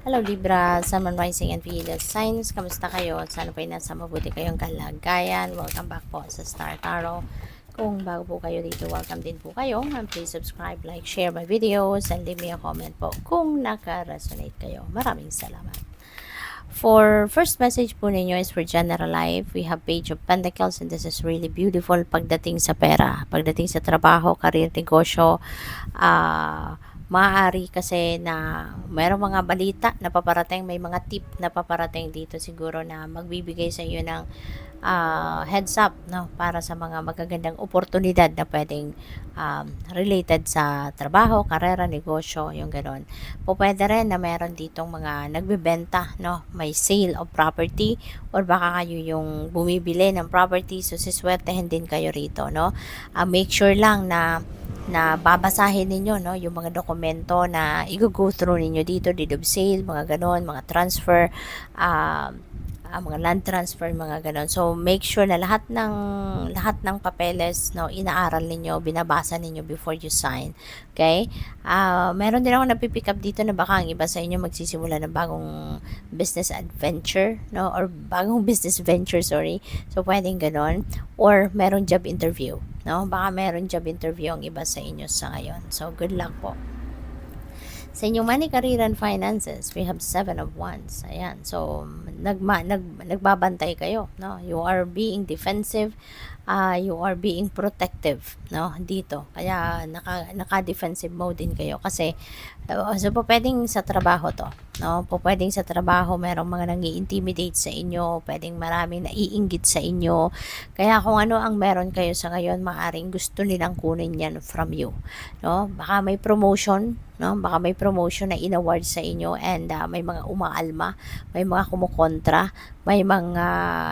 Hello Libra, Sun, Moon, Rising and Venus Signs. Kamusta kayo? Sana po ay nasa mabuti kayong kalagayan. Welcome back po sa Star Tarot. Kung bago po kayo dito, welcome din po kayo. And please subscribe, like, share my videos, and leave me a comment po kung naka-resonate kayo. Maraming salamat. For first message po ninyo is for general life. We have Page of Pentacles and this is really beautiful pagdating sa pera, pagdating sa trabaho, career, negosyo. Maaari kasi na mayroong mga balita na paparating, may mga tip na paparating dito siguro na magbibigay sa iyo ng heads up, no, para sa mga magagandang oportunidad na pwedeng related sa trabaho, karera, negosyo, yung ganon. Pwede rin na meron ditong mga nagbebenta, no, may sale of property or baka kayo yung bumibili ng property, so siswertehin din kayo rito, no. Make sure lang na babasahin ninyo, no, yung mga dokumento na i-go through ninyo dito, deed of sale, mga ganon, mga transfer, mga land transfer, mga ganon. So make sure na lahat ng papeles, no, inaaral ninyo, binabasa ninyo before you sign. Okay? Meron din ako napipick up dito na baka ang iba sa inyo magsisimula ng bagong business adventure, no, or bagong business venture, sorry. So pwedeng ganon, or meron job interview, no, baka meron job interview ang iba sa inyo sa ngayon. So good luck po. Sa inyong money, career, and finances, we have 7 of Wands. Ayan. So, nagbabantay kayo, no? You are being defensive, you are being protective, no? Dito. Kaya, naka-defensive mode din kayo. Kasi, so, pwedeng sa trabaho to, no? Pwedeng sa trabaho, merong mga nang-i-intimidate sa inyo, pwedeng maraming naiinggit sa inyo. Kaya, kung ano ang meron kayo sa ngayon, maaring gusto nilang kunin yan from you, no? Baka may promotion, no? Baka may promotion na in-award sa inyo and may mga umaalma, may mga kumukontra, may mga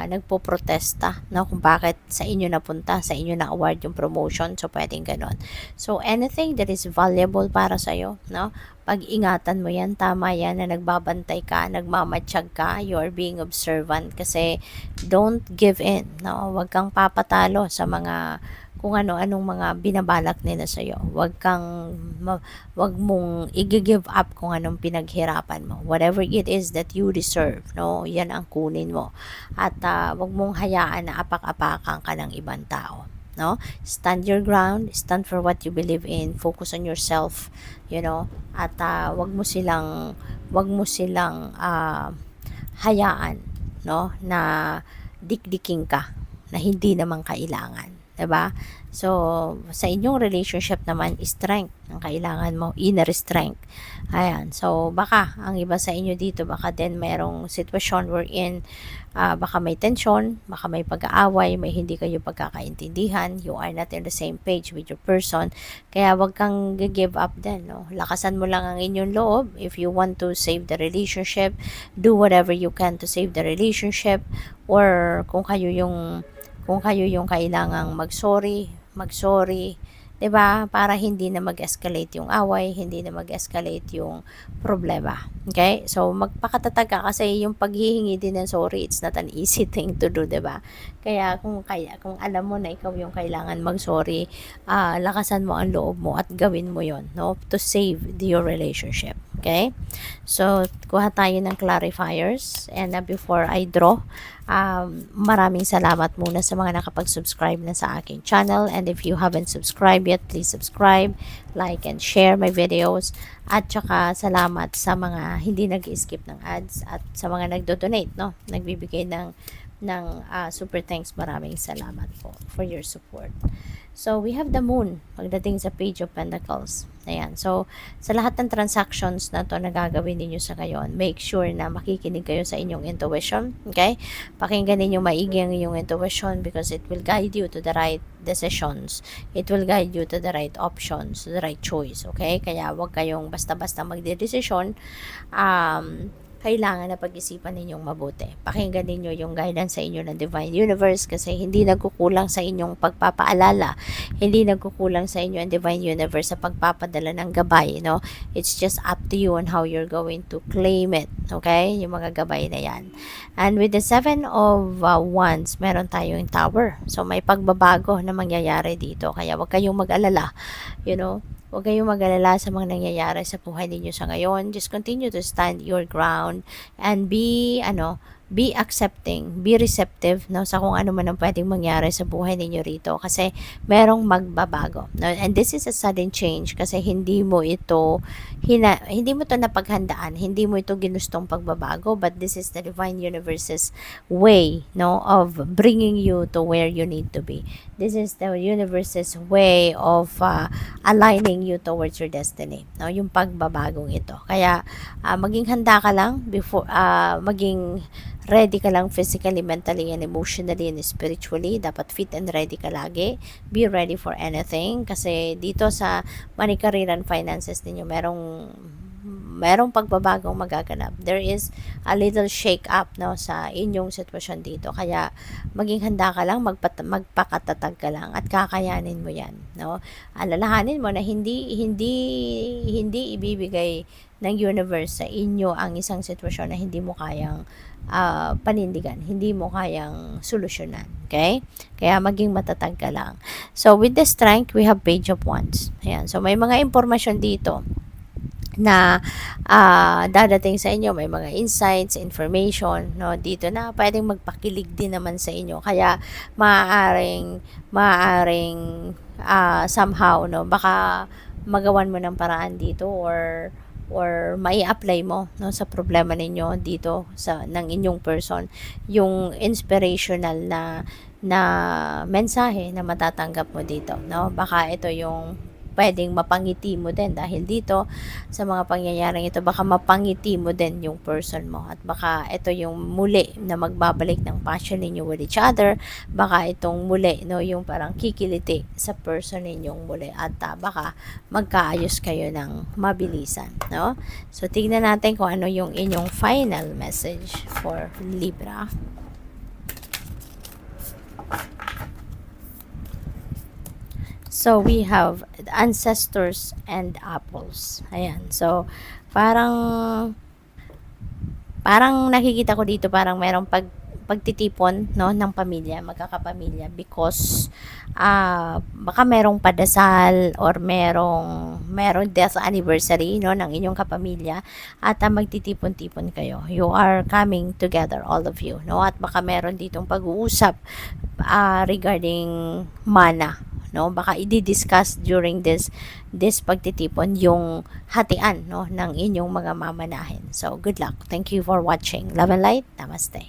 nagpo-protesta, no, kung bakit sa inyo napunta, sa inyo na award yung promotion. So pwedeng ganon. So anything that is valuable para sa iyo, no, pag-ingatan mo yan. Tama yan na nagbabantay ka, nagmamatsyag ka, you are being observant kasi don't give in, no? Huwag kang papatalo sa mga kung ano-anong mga binabalak nila sa iyo. Huwag mong i-give up kung anong pinaghirapan mo. Whatever it is that you deserve, no, yan ang kunin mo. At huwag mong hayaan na apak-apakan ka ng ibang tao, no? Stand your ground, stand for what you believe in, focus on yourself, you know, at wag mo silang hayaan, no, na dikdiking ka na hindi naman kailangan. Diba? So, sa inyong relationship naman, strength ang kailangan mo, inner strength. Ayan. So, baka ang iba sa inyo dito, baka din merong sitwasyon wherein baka may tension, baka may pag-aaway, may hindi kayo pagkakaintindihan, you are not in the same page with your person. Kaya wag kang give up din, no? Lakasan mo lang ang inyong loob. If you want to save the relationship, do whatever you can to save the relationship. Or kung kayo yung kailangang mag-sorry, 'di ba? Para hindi na mag-escalate yung away, hindi na mag-escalate yung problema. Okay? So magpakatatag ka kasi yung paghihingi din ng sorry, it's not an easy thing to do, 'di ba? Kaya kung alam mo na ikaw yung kailangan mag-sorry, lakasan mo ang loob mo at gawin mo 'yon, no? To save your relationship. Okay? So kuha tayo ng clarifiers and before I draw, maraming salamat muna sa mga nakapag-subscribe na sa aking channel, and if you haven't subscribed yet, please subscribe, like, and share my videos. At saka salamat sa mga hindi nag-skip ng ads at sa mga nagdo-donate, no, nagbibigay ng super thanks. Maraming salamat po for your support. So we have the moon pagdating sa Page of Pentacles. Ayan. So sa lahat ng transactions na to na gagawin ninyo sa ngayon, make sure na makikinig kayo sa inyong intuition. Okay? Pakinggan ninyo maigi ang inyong intuition because it will guide you to the right decisions. It will guide you to the right options, to the right choice. Okay? Kaya wag kayong basta-basta magdedesisyon. Kailangan na pag-isipan ninyong mabuti. Pakinggan ninyo yung guidance sa inyo ng Divine Universe kasi hindi nagkukulang sa inyong pagpapaalala. Hindi nagkukulang sa inyo ang Divine Universe sa pagpapadala ng gabay, no? It's just up to you on how you're going to claim it. Okay? Yung mga gabay na yan. And with the 7 of Wands, meron tayong Tower. So may pagbabago na mangyayari dito. Kaya wag kayong mag-alala. You know? Huwag kayong mag-alala sa mga nangyayari sa buhay ninyo sa ngayon. Just continue to stand your ground and be accepting, be receptive, no, sa kung ano man ang pwedeng mangyari sa buhay ninyo rito kasi merong magbabago, no? And this is a sudden change kasi hindi mo ito napaghandaan, hindi mo ito ginustong pagbabago, but this is the divine universe's way, no, of bringing you to where you need to be. This is the universe's way of aligning you towards your destiny, no, yung pagbabagong ito. Kaya maging handa ka lang before maging ready ka lang physically, mentally, and emotionally, and spiritually. Dapat fit and ready ka lagi. Be ready for anything. Kasi dito sa money, career, and finances ninyo, merong pagbabagong magaganap. There is a little shake up, no, sa inyong sitwasyon dito. Kaya maging handa ka lang, magpakatatag ka lang at kakayanin mo 'yan, no? Alalahanin mo na hindi ibibigay ng universe sa inyo ang isang sitwasyon na hindi mo kayang panindigan, hindi mo kayang solusyonan. Okay? Kaya maging matatag ka lang. So, with the strength, we have Page of Wands. Ayan. So, may mga impormasyon dito na dadating sa inyo, may mga insights, information, no, dito na pwedeng magpakilig din naman sa inyo. Kaya maaaring somehow, no, baka magawan mo ng paraan dito or mai-apply mo, no, sa problema ninyo dito ng inyong person yung inspirational na mensahe na matatanggap mo dito, no? Baka ito yung pwedeng mapangiti mo din dahil dito sa mga pangyayaring ito, baka mapangiti mo din yung person mo at baka ito yung muli na magbabalik ng passion ninyo with each other. Baka itong muli, no, yung parang kikiliti sa person ninyong muli at baka magkaayos kayo ng mabilisan, no? So tignan natin kung ano yung inyong final message for Libra. So, we have ancestors and apples. Ayan. So, parang nakikita ko dito parang merong pagtitipon, no, ng pamilya, magkakapamilya because baka merong padasal or merong death anniversary, no, ng inyong kapamilya at magtitipon-tipon kayo. You are coming together, all of you, no, at baka meron ditong pag-uusap regarding mana, no, baka i-discuss during this pagtitipon yung hatian, no, ng inyong mga mamanahin. So good luck, thank you for watching. Love and light, namaste.